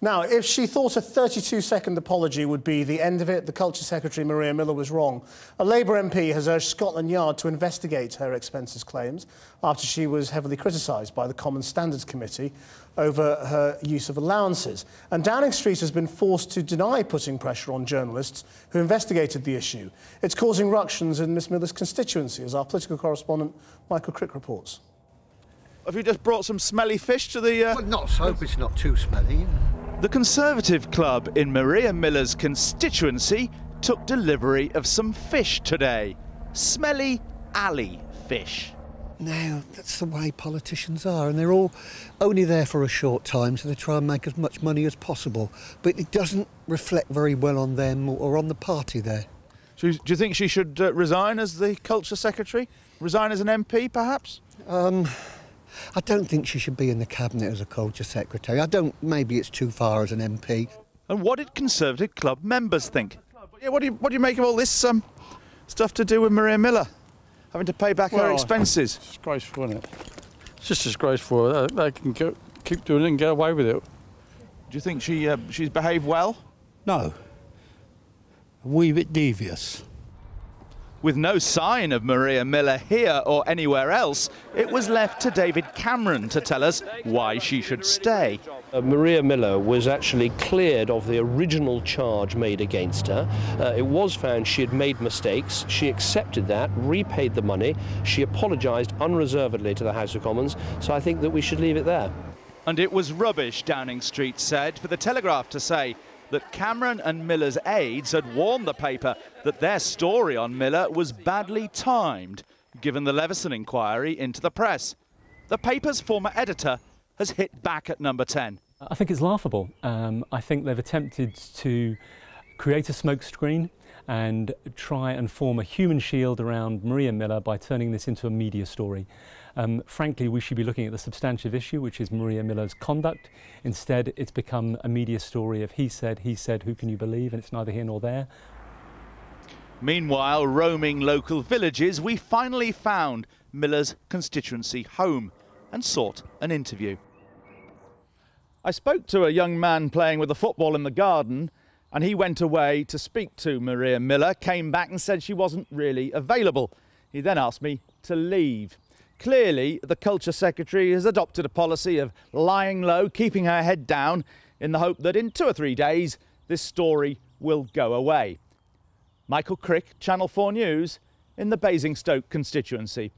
Now, if she thought a 32-second apology would be the end of it, the Culture Secretary, Maria Miller, was wrong. A Labour MP has urged Scotland Yard to investigate her expenses claims after she was heavily criticised by the Common Standards Committee over her use of allowances. And Downing Street has been forced to deny putting pressure on journalists who investigated the issue. It's causing ructions in Miss Miller's constituency, as our political correspondent Michael Crick reports. Have you just brought some smelly fish to the... Well, not soap, it's not too smelly. The Conservative Club in Maria Miller's constituency took delivery of some fish today. Smelly alley fish. Now, that's the way politicians are, and they're all only there for a short time, so they try and make as much money as possible. But it doesn't reflect very well on them or on the party there. Do you think she should resign as the Culture Secretary? Resign as an MP, perhaps? I don't think she should be in the Cabinet as a Culture Secretary. Maybe it's too far as an MP. And what did Conservative Club members think? Yeah, what do you make of all this stuff to do with Maria Miller? Having to pay back her expenses? It's disgraceful, isn't it? It's just disgraceful. They can keep doing it and get away with it. Do you think she's behaved well? No. A wee bit devious. With no sign of Maria Miller here or anywhere else, it was left to David Cameron to tell us why she should stay. Maria Miller was actually cleared of the original charge made against her. It was found she had made mistakes. She accepted that, repaid the money. She apologised unreservedly to the House of Commons, so I think that we should leave it there. And it was rubbish, Downing Street said, for the Telegraph to say that Cameron and Miller's aides had warned the paper that their story on Miller was badly timed, given the Leveson inquiry into the press. The paper's former editor has hit back at Number 10. I think it's laughable. I think they've attempted to create a smokescreen and try and form a human shield around Maria Miller by turning this into a media story. Frankly, we should be looking at the substantive issue, which is Maria Miller's conduct. Instead, it's become a media story of he said, who can you believe? And it's neither here nor there. Meanwhile, roaming local villages, we finally found Miller's constituency home and sought an interview. I spoke to a young man playing with a football in the garden, and he went away to speak to Maria Miller, came back and said she wasn't really available. He then asked me to leave. Clearly, the Culture Secretary has adopted a policy of lying low, keeping her head down, in the hope that in 2 or 3 days, this story will go away. Michael Crick, Channel 4 News, in the Basingstoke constituency.